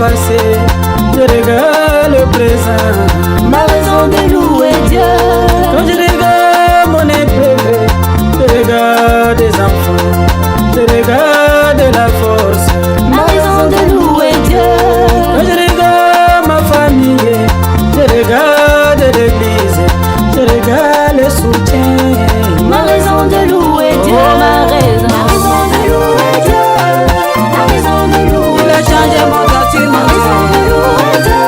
passé, je regarde le présent. Ma raison de louer Dieu. Quand je regarde mon imprévu, je regarde des enfants, je regarde la force. Ma raison de louer Dieu. Quand je regarde ma famille, je regarde l'église, je regarde le soutien. Ma raison de louer Dieu, ma raison de louer Dieu. Ma raison de louer Dieu. Il a changé mon bâtiment. Ma raison de louer Dieu.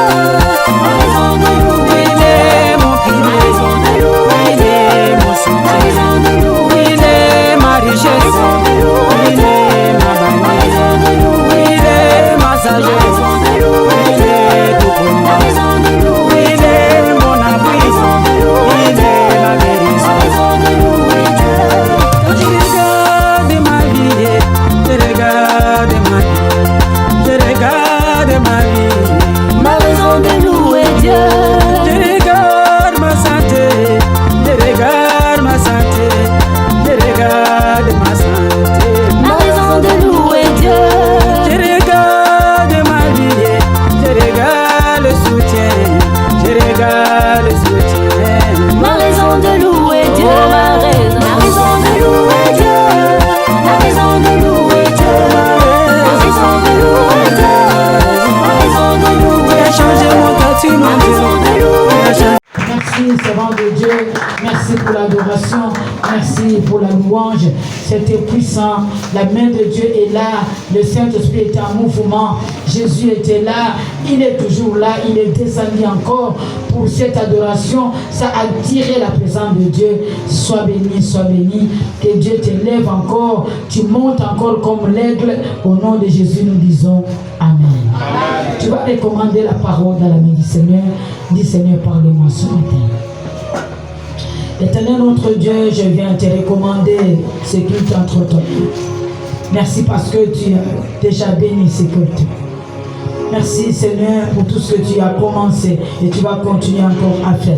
Ma raison de louer Dieu. Il est mon pilier. Ma raison de louer Il Dieu. est mon Ma soutien. raison de louer Il Dieu. est ma richesse. Ma raison de louer Il Dieu. est ma Ma bannière. raison de louer Il Dieu. est ma Ma sagesse. raison de louer Il Dieu. est tout pour Ma moi. raison de louer Il Dieu. est mon Ma abri. raison de louer Il Dieu. est ma Ma guérison. raison de louer Dieu. Quand je regarde ma vie, je regarde ma vie, je regarde ma vie. Ma raison de louer Dieu. Je regarde ma santé, je regarde ma santé, je regarde ma santé. Ma raison de louer Dieu. Je regarde ma vie, je regarde le soutien, je regarde le soutien. Ma raison de louer Dieu. Ma raison de louer Dieu. Ma raison de louer Dieu. Ma raison de louer Dieu. Ma raison de louer Il a changé mon bâtiment. Ma raison de louer Dieu. Merci, servant de Dieu. Merci pour l'adoration. Merci pour la louange. C'était puissant. La main de Dieu est là. Le Saint-Esprit était en mouvement. Jésus était là. Il est toujours là. Il est descendu encore pour cette adoration. Ça a attiré la présence de Dieu. Sois béni, sois béni. Que Dieu t'élève encore. Tu montes encore comme l'aigle. Au nom de Jésus, nous disons Amen. Tu vas recommander la parole dans la main du Seigneur. Dis Seigneur, parle-moi ce matin. Éternel notre Dieu, je viens te recommander ce culte entre toi. Merci parce que tu as déjà béni ce culte. Merci Seigneur pour tout ce que tu as commencé et tu vas continuer encore à faire.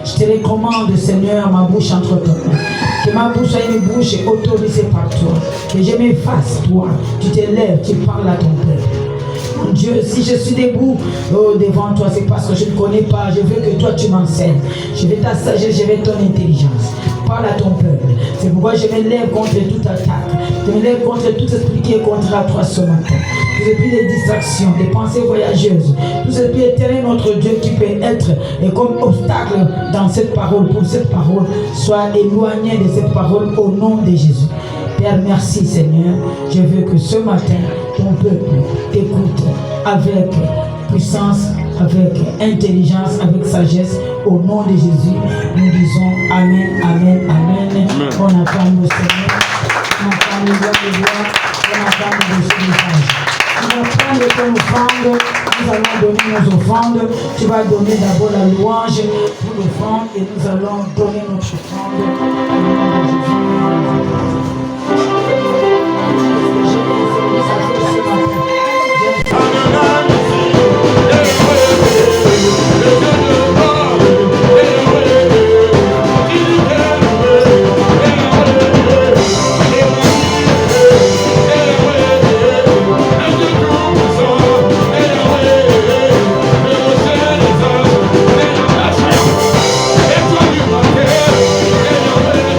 Je te recommande Seigneur ma bouche entre toi. Que ma bouche soit une bouche autorisée par toi. Que je m'efface toi. Tu t'élèves, tu parles à ton peuple. Mon Dieu, si je suis debout devant toi, c'est parce que je ne connais pas. Je veux que toi tu m'enseignes. Je veux ta sagesse, je veux ton intelligence. Parle à ton peuple. C'est pourquoi je me lève contre toute attaque. Je me lève contre tout esprit qui est contraire à toi ce matin. Tout esprit de distraction, des pensées voyageuses. Tout esprit éternel, notre Dieu, qui peut être comme obstacle dans cette parole. Pour cette parole, sois éloigné de cette parole au nom de Jésus. Père, merci Seigneur. Je veux que ce matin, ton peuple t'écoute avec puissance, avec intelligence, avec sagesse. Au nom de Jésus, nous disons Amen, Amen, Amen. On acclame le Seigneur. On acclame le roi, on acclame le Seigneur. Tu vas prendre ton offrande, nous allons donner nos offrandes. Tu vas donner d'abord la louange pour l'offrande et nous allons donner notre offrande. Au nom de Jésus.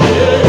Yeah.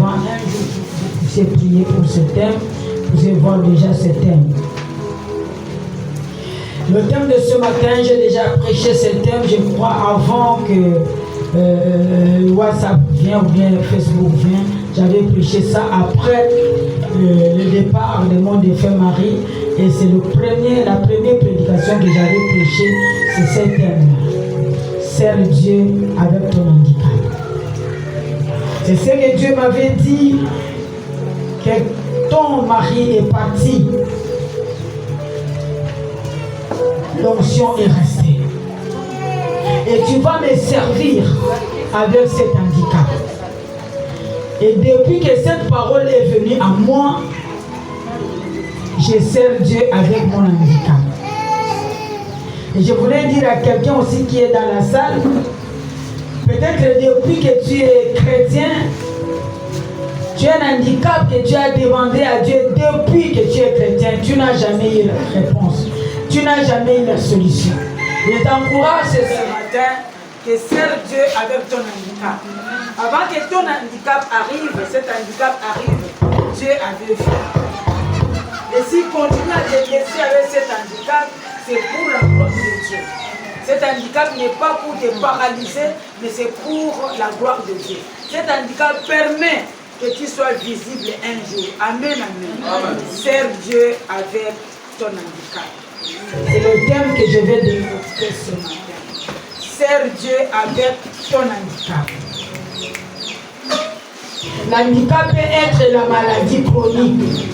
avant un jour vous puissiez prier pour ce thème, vous pouvez voir déjà ce thème. Le thème de ce matin, j'ai déjà prêché ce thème, je crois, avant que WhatsApp vienne ou bien Facebook vienne. J'avais prêché ça après le départ de mon défunt mari. Et c'est la première prédication que j'avais prêchée, c'est ce thème-là. Sers Dieu avec ton handicap. C'est ce que Dieu m'avait dit, que ton mari est parti. L'onction est restée. Et tu vas me servir avec cet handicap. Et depuis que cette parole est venue à moi, je sers Dieu avec mon handicap. Et je voulais dire à quelqu'un aussi qui est dans la salle, peut-être depuis que tu es chrétien, tu as un handicap que tu as demandé à Dieu depuis que tu es chrétien, tu n'as jamais eu la réponse. Tu n'as jamais eu la solution. Je t'encourage ce matin que sers Dieu avec ton handicap. Avant que ton handicap arrive, cet handicap arrive, Dieu avait fait. Et s'il continue à te laisser avec cet handicap, c'est pour la gloire de Dieu. Cet handicap n'est pas pour te paralyser, mais c'est pour la gloire de Dieu. Cet handicap permet que tu sois visible un jour. Amen, amen. Amen. Sers Dieu avec ton handicap. C'est le thème que je vais développer ce matin. Sers Dieu avec ton handicap. L'handicap peut être la maladie chronique.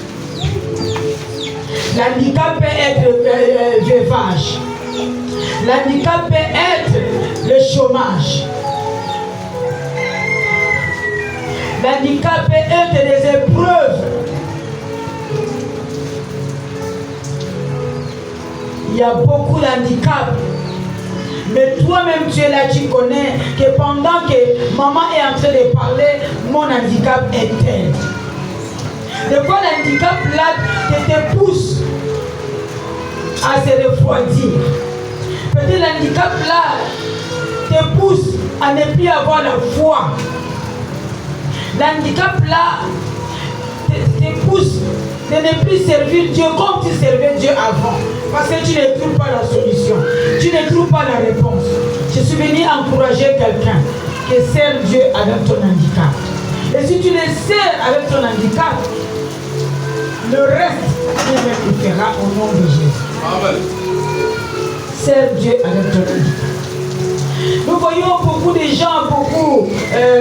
L'handicap peut être veuvage. L'handicap peut être le chômage. L'handicap peut être des épreuves. Il y a beaucoup d'handicaps. Mais toi-même, tu es là, tu connais que pendant que maman est en train de parler, mon handicap est tel. Des fois, l'handicap là te pousse à se refroidir. Peut-être l'handicap là te pousse à ne plus avoir la foi. L'handicap là te pousse de ne plus servir Dieu comme tu servais Dieu avant. Parce que tu ne trouves pas la solution. Tu ne trouves pas la réponse. Je suis venu encourager quelqu'un qui sert Dieu avec ton handicap. Et si tu le sers avec ton handicap, le reste, Dieu le fera au nom de Jésus. Amen. Sers Dieu avec ton handicap. Nous voyons beaucoup de gens, beaucoup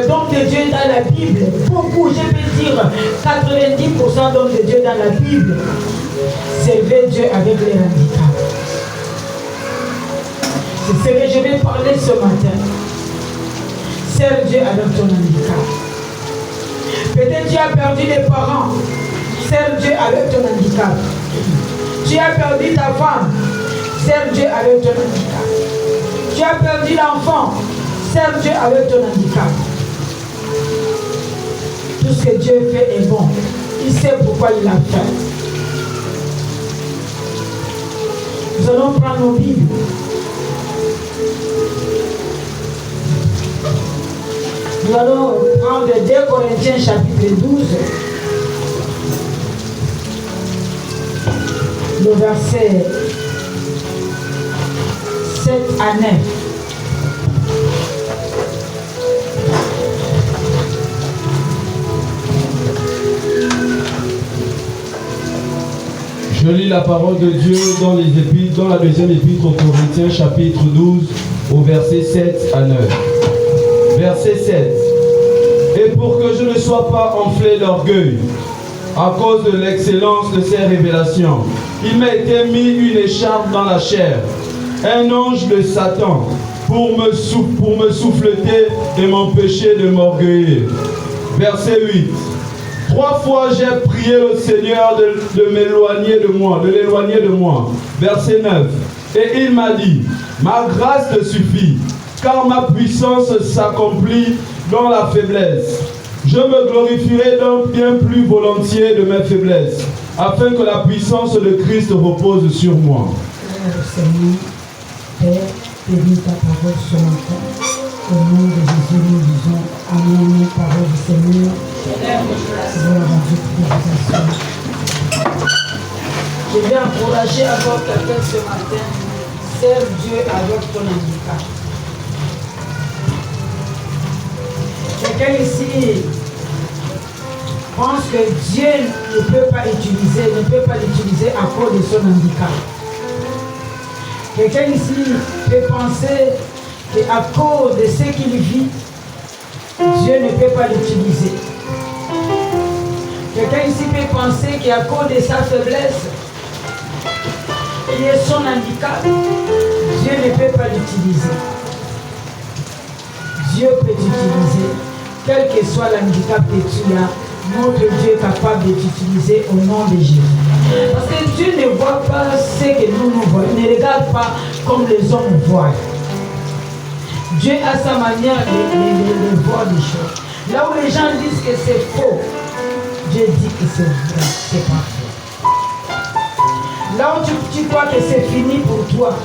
d'hommes de Dieu dans la Bible. Beaucoup, je peux dire 90% d'hommes de Dieu dans la Bible servaient Dieu avec les handicaps. C'est ce que je vais parler ce matin. Sers Dieu avec ton handicap. Peut-être tu as perdu des parents. Sers Dieu avec ton handicap. Tu as perdu ta femme. Sers Dieu avec ton handicap. Tu as perdu l'enfant. Sers Dieu avec ton handicap. Tout ce que Dieu fait est bon. Il sait pourquoi il l'a fait. Nous allons prendre nos Bibles. Nous allons prendre 2 Corinthiens chapitre 12. Le verset 7 à 9. Je lis la parole de Dieu dans la deuxième épître aux Corinthiens, chapitre 12, au verset 7 à 9. Verset 7. Et pour que je ne sois pas enflé d'orgueil, à cause de l'excellence de ces révélations, il m'a été mis une écharpe dans la chair, un ange de Satan, pour me souffleter et m'empêcher de m'orgueillir. Verset 8. 3 fois j'ai prié le Seigneur de m'éloigner de moi, de l'éloigner de moi. Verset 9. Et il m'a dit, ma grâce te suffit, car ma puissance s'accomplit dans la faiblesse. Je me glorifierai donc bien plus volontiers de mes faiblesses, afin que la puissance de Christ repose sur moi. Seigneur, Père, bénis ta parole ce matin. Au nom de Jésus, nous disons Amen, parole du Seigneur. Je vais encourager encore quelqu'un ce matin. Serve Dieu avec ton handicap. Quelqu'un ici pense que Dieu ne peut pas l'utiliser à cause de son handicap. Quelqu'un ici peut penser qu'à cause de ce qu'il vit, Dieu ne peut pas l'utiliser. Quelqu'un ici peut penser qu'à cause de sa faiblesse, qui est son handicap, Dieu ne peut pas l'utiliser. Dieu peut t'utiliser, quel que soit l'handicap que tu as, notre Dieu est capable de t'utiliser au nom de Jésus. Parce que Dieu ne voit pas ce que nous voyons, il ne regarde pas comme les hommes voient. Dieu a sa manière de voir les choses. Là où les gens disent que c'est faux, Dieu dit que c'est vrai, c'est pas faux. Là où tu crois que c'est fini pour toi,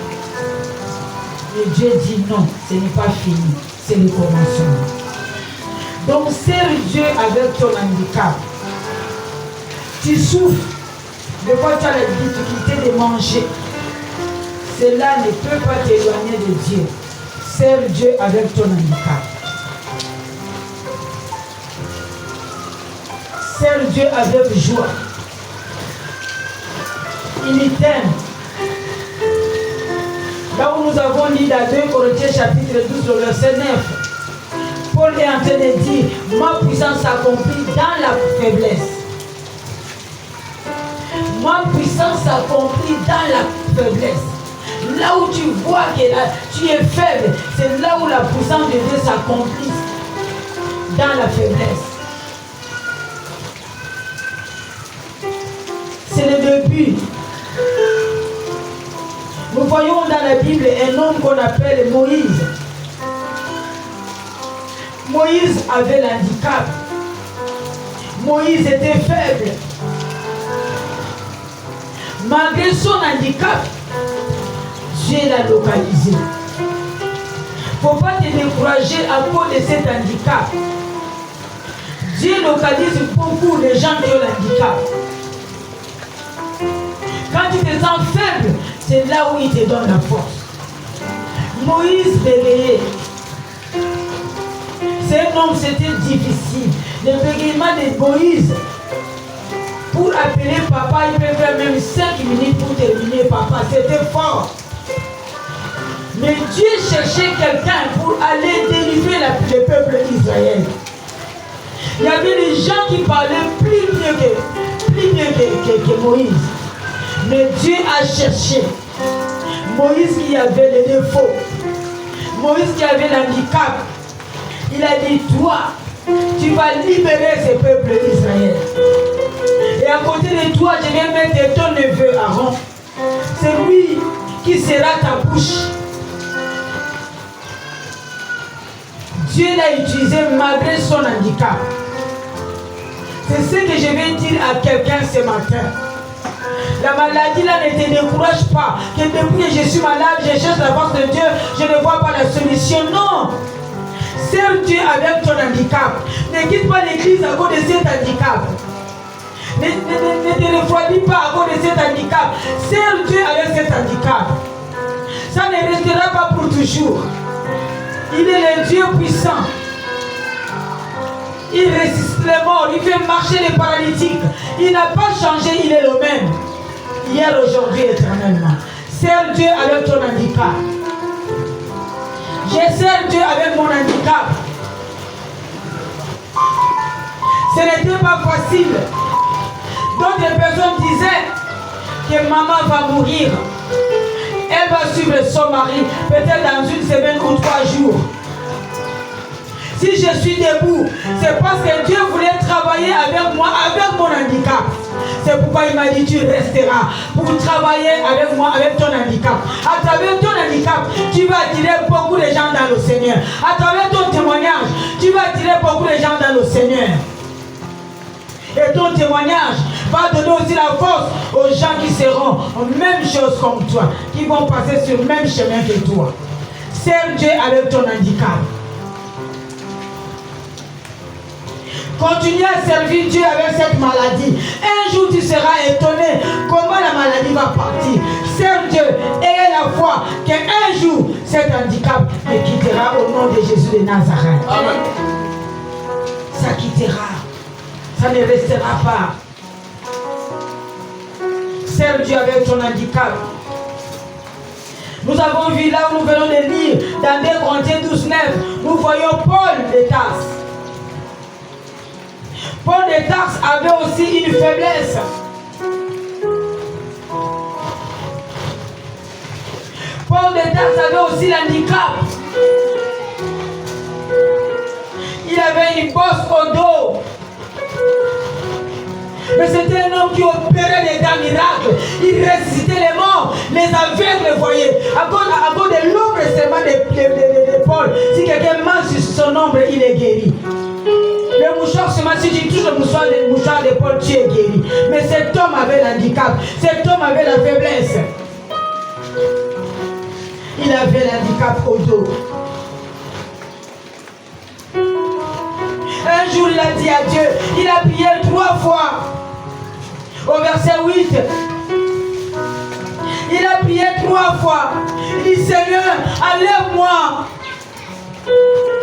et Dieu dit non, ce n'est pas fini, c'est le commencement. Donc serre Dieu avec ton handicap. Tu souffres, des fois tu as la difficulté de manger. Cela ne peut pas t'éloigner de Dieu. Serre Dieu avec ton handicap. Serre Dieu avec joie. Il t'aime. Là où nous avons lu dans 2 Corinthiens chapitre 12, le verset 9, Paul est en train de dire, ma puissance s'accomplit dans la faiblesse. Ma puissance s'accomplit dans la faiblesse. Là où tu vois que tu es faible, c'est là où la puissance de Dieu s'accomplit dans la faiblesse. C'est le début. Nous voyons dans la Bible un homme qu'on appelle Moïse. Moïse avait l'handicap. Moïse était faible. Malgré son handicap, Dieu l'a localisé. Il ne faut pas te décourager à cause de cet handicap. Dieu localise beaucoup de gens qui ont l'handicap. Quand tu te sens faible, c'est là où il te donne la force. Moïse bégayait. C'est un homme, c'était difficile. Le bégaiement de Moïse, pour appeler papa, il peut faire même 5 minutes pour terminer papa. C'était fort. Mais Dieu cherchait quelqu'un pour aller délivrer le peuple d'Israël. Il y avait des gens qui parlaient plus mieux que Moïse. Mais Dieu a cherché Moïse qui avait les défauts, Moïse qui avait l'handicap. Il a dit, toi, tu vas libérer ce peuple d'Israël. Et à côté de toi, je vais mettre ton neveu Aaron. C'est lui qui sera ta bouche. Dieu l'a utilisé malgré son handicap. C'est ce que je vais dire à quelqu'un ce matin. La maladie là ne te décourage pas. Que depuis que je suis malade, je cherche la force de Dieu, je ne vois pas la solution. Non. Serre Dieu avec ton handicap. Ne quitte pas l'église à cause de cet handicap. Ne te refroidis pas à cause de cet handicap. Serre Dieu avec cet handicap. Ça ne restera pas pour toujours. Il est le Dieu puissant. Il résiste les morts, il fait marcher les paralytiques. Il n'a pas changé, il est le même. Hier, aujourd'hui, éternellement. Serre Dieu avec ton handicap. Je sers Dieu avec mon handicap. Ce n'était pas facile. D'autres personnes disaient que maman va mourir. Elle va suivre son mari, peut-être dans une semaine ou 3 jours. Si je suis debout, c'est parce que Dieu voulait travailler avec moi, avec mon handicap. C'est pourquoi il m'a dit, tu resteras pour travailler avec moi, avec ton handicap. À travers ton handicap, tu vas attirer beaucoup de gens dans le Seigneur. À travers ton témoignage, tu vas attirer beaucoup de gens dans le Seigneur. Et ton témoignage va donner aussi la force aux gens qui seront même chose comme toi, qui vont passer sur le même chemin que toi. Serre Dieu avec ton handicap. Continue à servir Dieu avec cette maladie. Un jour, tu seras étonné comment la maladie va partir. Serve Dieu et la foi qu'un jour, cet handicap te quittera au nom de Jésus de Nazareth. Amen. Ça quittera. Ça ne restera pas. Serve Dieu avec ton handicap. Nous avons vu là où nous venons de lire, dans 2 Corinthiens 12, 9, nous voyons Paul de Tarse. Paul de Tarse avait aussi une faiblesse. Paul de Tarse avait aussi l'handicap. Il avait une bosse au dos. Mais c'était un homme qui opérait des grands miracles. Il ressuscitait les morts, les aveugles les voyaient. À cause de l'ombre seulement de Paul, si quelqu'un marche sur son ombre, il est guéri. Le mouchoir seulement, si tu touches le mouchoir de Paul, tu es guéri. Mais cet homme avait l'handicap. Cet homme avait la faiblesse. Il avait l'handicap au dos. Un jour, il a dit à Dieu, il a prié 3 fois. Au verset 8, il a prié 3 fois. Il dit, Seigneur, enlève-moi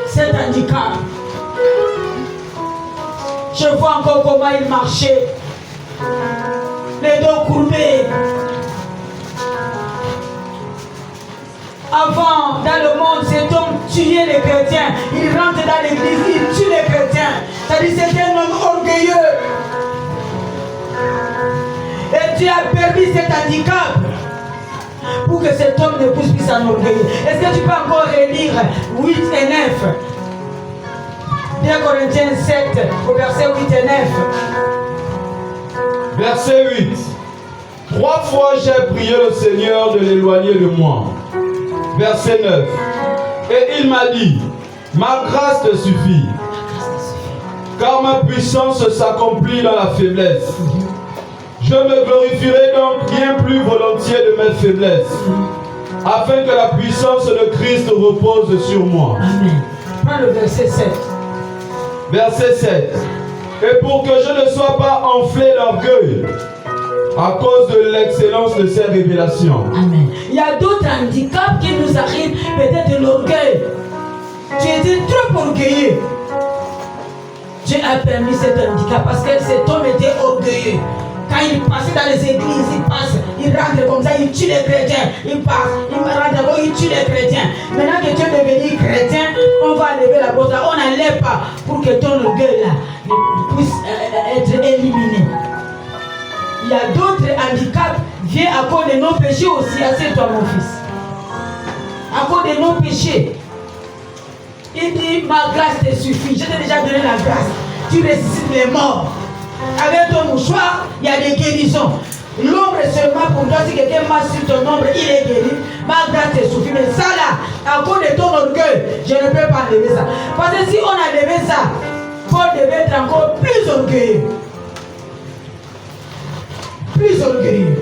cet handicap. Je vois encore comment il marchait. Les dos courbés. Avant, dans le monde, cet homme tuait les chrétiens. Il rentre dans l'église, il tue les chrétiens. C'est-à-dire c'était un homme orgueilleux. Et Dieu a permis cet handicap pour que cet homme ne puisse plus s'enorgueillir. Est-ce que tu peux encore relire 8 et 9? 2 Corinthiens 7, au verset 8 et 9. Verset 8. 3 fois j'ai prié le Seigneur de l'éloigner de moi. Verset 9. Et il m'a dit, ma grâce te suffit, car ma puissance s'accomplit dans la faiblesse. Je me glorifierai donc bien plus volontiers de mes faiblesses, afin que la puissance de Christ repose sur moi. Amen. Prends le verset 7. Verset 7. Et pour que je ne sois pas enflé d'orgueil, à cause de l'excellence de ces révélations. Amen. Il y a d'autres handicaps qui nous arrivent, peut-être de l'orgueil. Tu étais trop orgueilleux. Dieu a permis cet handicap parce que cet homme était orgueilleux. Quand il passait dans les églises, il passe, il rentre comme ça, il tue les chrétiens. Il passe, il rentre, il tue les chrétiens. Maintenant que tu es devenu chrétien, on va lever la porte là, on n'enlève pas pour que ton orgueil là puisse être éliminé. Il y a d'autres handicaps qui viennent à cause de nos péchés aussi. Assieds-toi mon fils. À cause de nos péchés. Il dit, ma grâce te suffit. Je t'ai déjà donné la grâce. Tu ressuscites les morts. Avec ton mouchoir, il y a des guérisons. L'ombre est seulement pour toi. Si quelqu'un marche sur ton ombre, il est guéri. Ma grâce te suffit. Mais ça là, à cause de ton orgueil, je ne peux pas enlever ça. Parce que si on a levé ça, Paul devait être encore plus orgueilleux. Plus orgueilleux.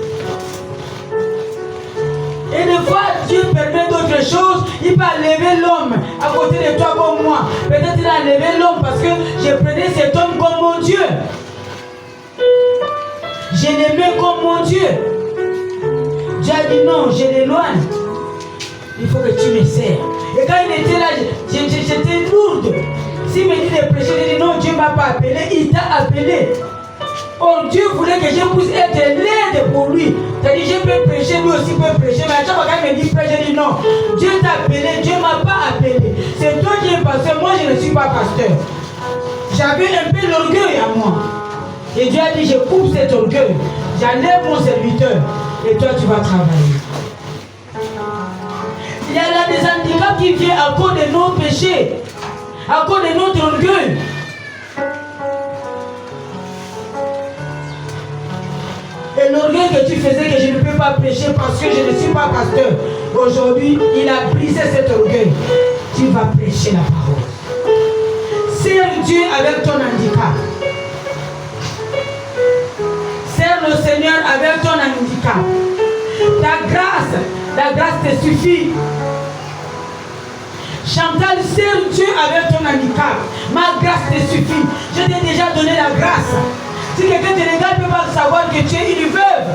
Et des fois, Dieu permet d'autres choses. Il va lever l'homme à côté de toi comme moi. Peut-être il a levé l'homme parce que je prenais cet homme comme mon Dieu. Je l'aimais comme mon Dieu. Dieu a dit non, je l'éloigne. Il faut que tu me sers. Et quand il était là, j'étais lourde. S'il me dit de prêcher, je dis non, Dieu ne m'a pas appelé. Il t'a appelé. Oh, Dieu voulait que je puisse être l'aide pour lui. C'est-à-dire, je peux prêcher, lui aussi peut prêcher. Mais à chaque fois qu'il me dit prêcher, je dis non. Dieu t'a appelé, Dieu ne m'a pas appelé. C'est toi qui es pasteur, moi je ne suis pas pasteur. J'avais un peu l'orgueil à moi. Et Dieu a dit, je coupe cet orgueil. J'enlève mon serviteur. Et toi, tu vas travailler. Il y a là des handicaps qui viennent à cause de nos péchés. À cause de notre orgueil. Et l'orgueil que tu faisais que je ne peux pas prêcher parce que je ne suis pas pasteur. Aujourd'hui, il a brisé cet orgueil. Tu vas prêcher la parole. Sers Dieu avec ton handicap. Sers le Seigneur avec ton handicap. La grâce te suffit. Chantal, sers Dieu avec ton handicap. Ma grâce te suffit. Je t'ai déjà donné la grâce. Si quelqu'un te regarde, ne peut pas savoir que tu es une veuve.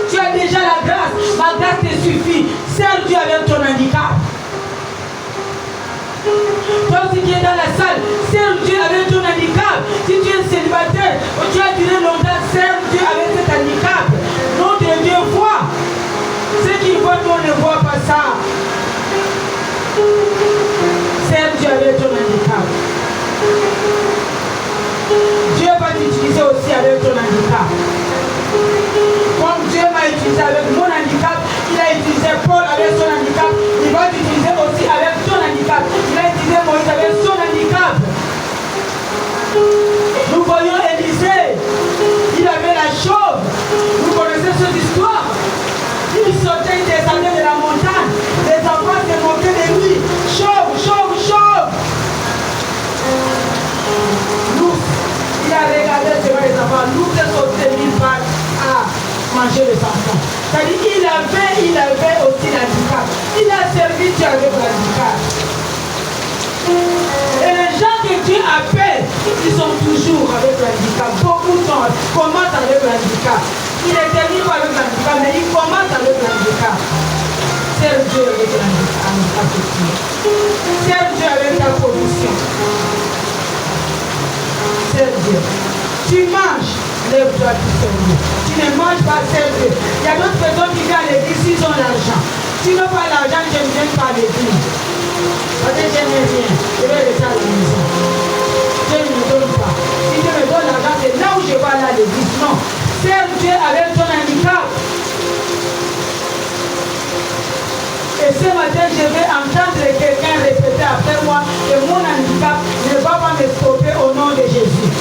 Tu as déjà la grâce. Ma grâce te suffit. Sers Dieu avec ton handicap. Toi aussi qui es dans la salle, sers Dieu avec ton handicap. Si tu es célibataire, tu as duré longtemps, sers Dieu avec cet handicap. Non de Dieu voit. Ceux qui voient, on ne voit pas ça. Sers Dieu avec ton handicap. Dieu va t'utiliser aussi avec ton handicap. Comme Dieu m'a utilisé avec mon handicap, il a utilisé Paul avec son handicap, il va t'utiliser aussi avec ton handicap. Il a utilisé Moïse avec son handicap. Nous voyons Élisée, il avait la chauve. Vous connaissez cette histoire. Il sortait, il descendait de la montagne. Les enfants se moquaient de lui. Chauve, chauve, chauve. Il a regardé devant les enfants. Nous sommes sortis de l'île à manger les enfants. C'est-à-dire il avait aussi l'handicap. Il a servi Dieu avec l'handicap. Et les gens que Dieu appelle, ils sont toujours avec l'handicap. Beaucoup commencent avec l'handicap. Il ne termine pas avec l'handicap, mais il commence avec l'handicap. Serve Dieu avec l'handicap aussi. Serve Dieu avec ta position. Serve Dieu. Tu manges, lève-toi pour servir. Tu ne manges pas, serve Dieu. Il y a d'autres personnes qui viennent à l'église, ils ont l'argent. Si n'ont pas l'argent, je ne viens pas à l'église. Parce que je n'ai rien. Je vais rester à la maison. Dieu ne me donne pas. Si Dieu me donne l'argent, c'est là où je vais aller à l'église. Non. Serve Dieu avec ton handicap. Et ce matin, je vais entendre quelqu'un répéter après moi que mon handicap ne va pas me stopper au nom de Jésus.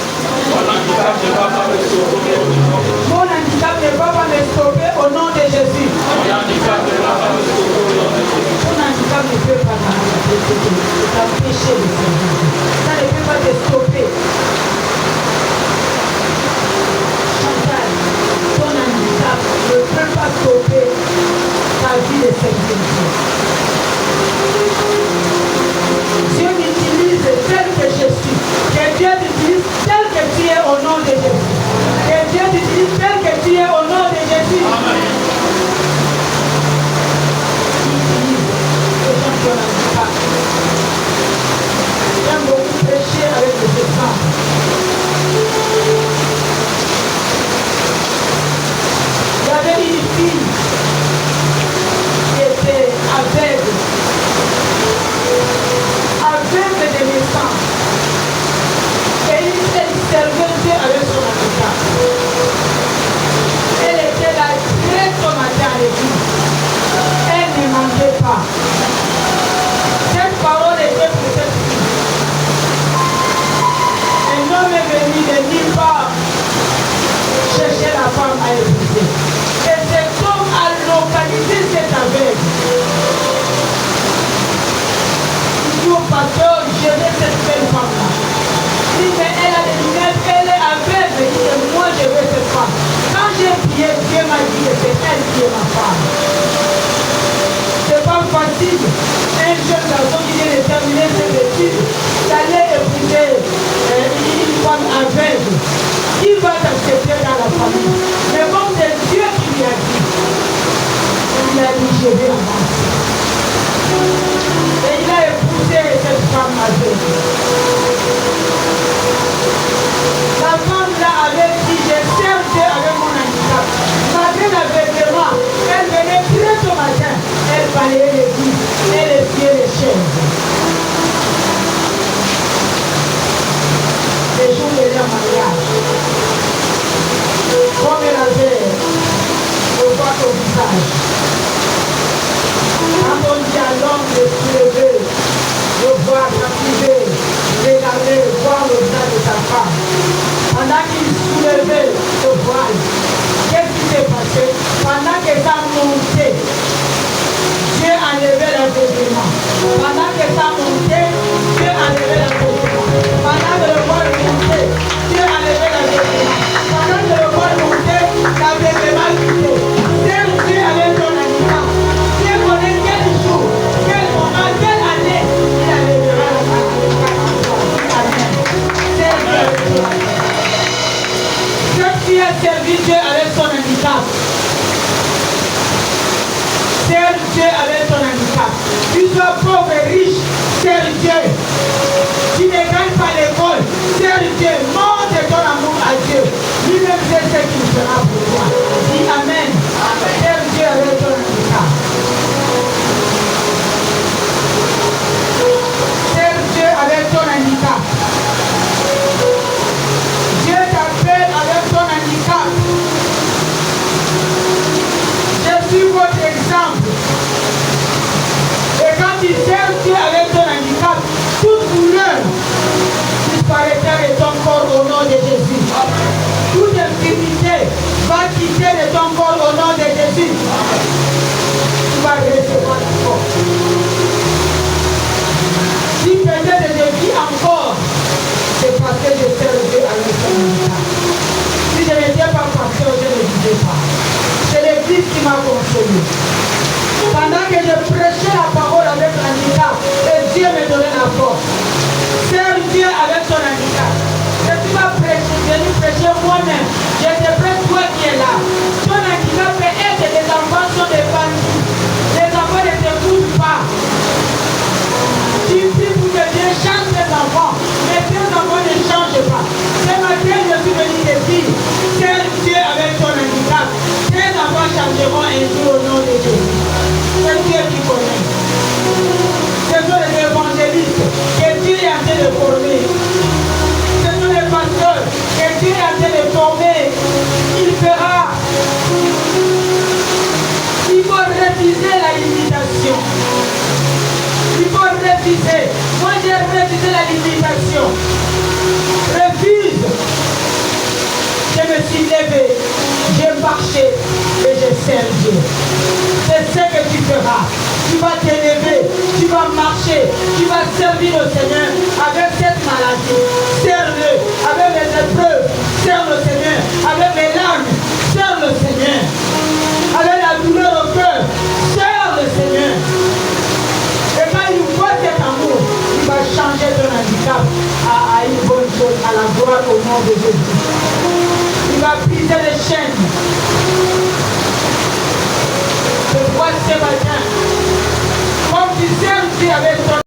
Mon handicap ne va pas me stopper au nom de Jésus. Mon handicap ne va pas me stopper au nom de Jésus. Mon handicap ne va pas me stopper au nom de Jésus. Ton handicap ne peut pas t'empêcher de servir. Ça ne peut pas te stopper. Chantal, ton handicap ne peut pas stopper ta vie de servir Dieu. Dieu m'utilise tel que je suis. Que Dieu t'utilise tel que tu es au nom de Jésus. Que Dieu t'utilise tel que tu es au nom de Jésus. Amen. J'aime beaucoup prêcher avec les exemples. Il y avait une fille qui était aveugle de naissance. Et elle servait Dieu avec son handicap. Elle était là très tôt matin à l'église. Elle ne manquait pas. Cette parole était pour cette fille. Un homme est venu de nulle part chercher la femme à épouser. Et cet homme a localisé cette aveugle. Il dit au pasteur, je vais cette belle femme-là. Il dit, mais elle a des lunettes, elle est aveugle. Il dit, moi je veux cette femme. Quand j'ai prié, Dieu m'a dit que c'est elle qui est ma femme. C'est pas facile. Un jeune garçon qui vient de terminer ses études, d'aller épouser une femme aveugle. Qui va t'accepter dans la famille? Mais bon, c'est Dieu qui lui a dit. Il a dit, je vais avancer. Et il a épousé cette femme aveugle. La femme là avait dit, je sers Dieu avec mon handicap. Malgré l'aveuglement, elle venait très tôt matin. Elle balayait l'église, elle essuyait les chaises. Les jours de leur mariage. Comme elle avait le voix au visage. Quand on dit à l'homme de se lever, de voir, s'activer, regarder, voir le visage de sa femme. Pendant qu'il soulevait le voile, qu'est-ce qui s'est passé? Pendant que ça montait, Dieu enlevait l'aveuglement. Pendant que ça montait, Dieu enlevait l'aveuglement. Pendant que le voile montait, Dieu enlevait l'aveuglement. Pendant que le voile montait, l'aveuglement quittait. C'est Dieu avec ton handicap. Dieu connaît quel jour, quel moment, quelle année, il enlèvera la handicap en toi. Amen. C'est Dieu avec ton handicap. qui a servi Dieu avec son handicap. Serve Dieu avec ton handicap. Tu sois pauvre et riche, serve Dieu. Tu ne gagnes pas l'école, serve Dieu. Montre ton amour à Dieu. Lui-même sait ce qu'il fera pour toi. Dis Amen. Serve Dieu avec ton handicap. Serve Dieu avec ton handicap. Dieu t'appelle avec ton handicap. Je suis votre exemple. Et quand tu sers Dieu avec ton handicap, toute douleur disparaîtra de ton corps au nom de Jésus. Toute infirmité va quitter de ton corps au nom de Jésus. Tu vas recevoir la force. Si peut-être je vis encore, c'est parce que je sers Dieu avec ton handicap. Si je n'étais pas pasteur, je ne vivais pas. C'est l'Église qui m'a consolé. Pendant que je prêchais la parole avec l'handicap, et Dieu me donnait la force. Serve Dieu avec ton handicap. Je ne suis pas venu prêcher moi-même. Je te prête toi qui es là. Ton handicap peut être des enfants sont des bandits. Les enfants ne t'écoutent pas. Tu pries pour que Dieu change tes enfants. Mais tes enfants ne changent pas. Ce matin, je suis venu te dire, serve Dieu avec ton handicap. Tes enfants changeront un jour au nom de Jésus. C'est Dieu qui connaît. Ce sont les évangélistes que Dieu est en train de former. Ce sont les pasteurs que Dieu est en train de former. Il fera. Il faut réviser la limitation. Il faut réviser. Moi j'ai révisé la limitation. Refuse. Je me suis levé. J'ai marché et je sers Dieu. C'est ce que tu feras. Tu vas t'élever, tu vas marcher, tu vas servir le Seigneur avec cette maladie. Serre-le avec les épreuves. Serre le Seigneur avec les larmes. Serre le Seigneur avec la douleur au cœur. Serre le Seigneur. Et quand il voit cet amour, il va changer ton handicap à une bonne chose, à la gloire au nom de Jésus. Il va briser les chaînes. Je vois ce matin, comme tu sers Dieu avec ton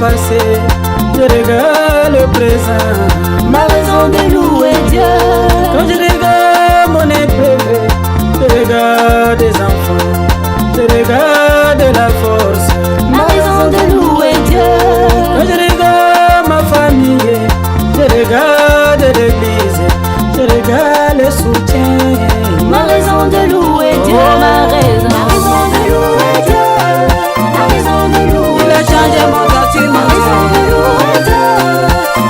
passé, je regarde le présent. Ma raison de louer Dieu. Quand je regarde mon épreuve, je regarde des enfants, je regarde la force. Ma raison de louer Dieu. Quand je regarde ma famille, je regarde l'église, je regarde le soutien. Ma raison de louer Dieu. Ma raison de louer Dieu. Ma raison de louer Dieu. Il a changé mon statut, Ma raison de louer Dieu.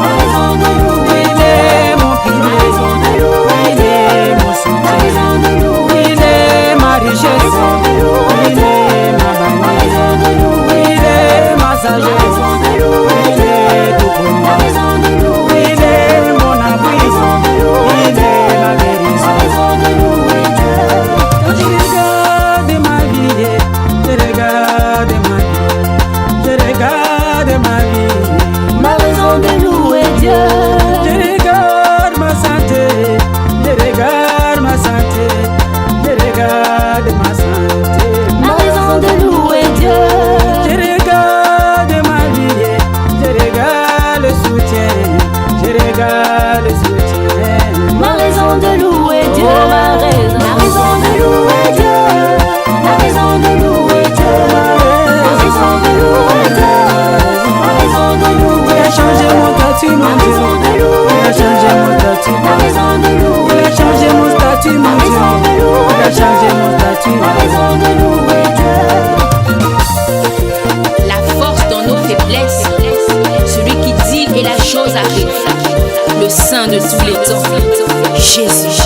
Ma raison de louer il Dieu. est mon Ma pilier, raison de louer il Dieu. est mon Ma soutien, raison de louer il Dieu. est ma Ma richesse, raison de louer il Dieu. est ma Ma bannière, raison de louer il Dieu. est ma Ma sagesse, raison de louer il Dieu. est tout pour Ma moi, raison de louer il Dieu. est mon Ma abri, raison de louer il Dieu. est ma Ma guérison. raison de louer Dieu. Quand je regarde ma vie, je regarde ma vie, je regarde ma vie. Ma raison de louer Dieu. Je regarde ma santé, je regarde ma santé, je regarde ma santé. Ma raison de louer Dieu. Je regarde ma vie, je regarde le soutien, je regarde le soutien. Ma raison de louer Dieu. Ma raison de louer Dieu. Ma raison de louer Dieu. Ma raison de louer Dieu. Ma raison de Il louer a changé mon statut, Ma mon Dieu. raison de Il louer a changé mon statut. Ma raison de Il louer a changé mon statut, mon Dieu. Il a changé mon statut. Ma raison de louer Dieu. La force dans nos faiblesses, celui qui dit et la chose arrive, le Saint de tous les temps, Jésus.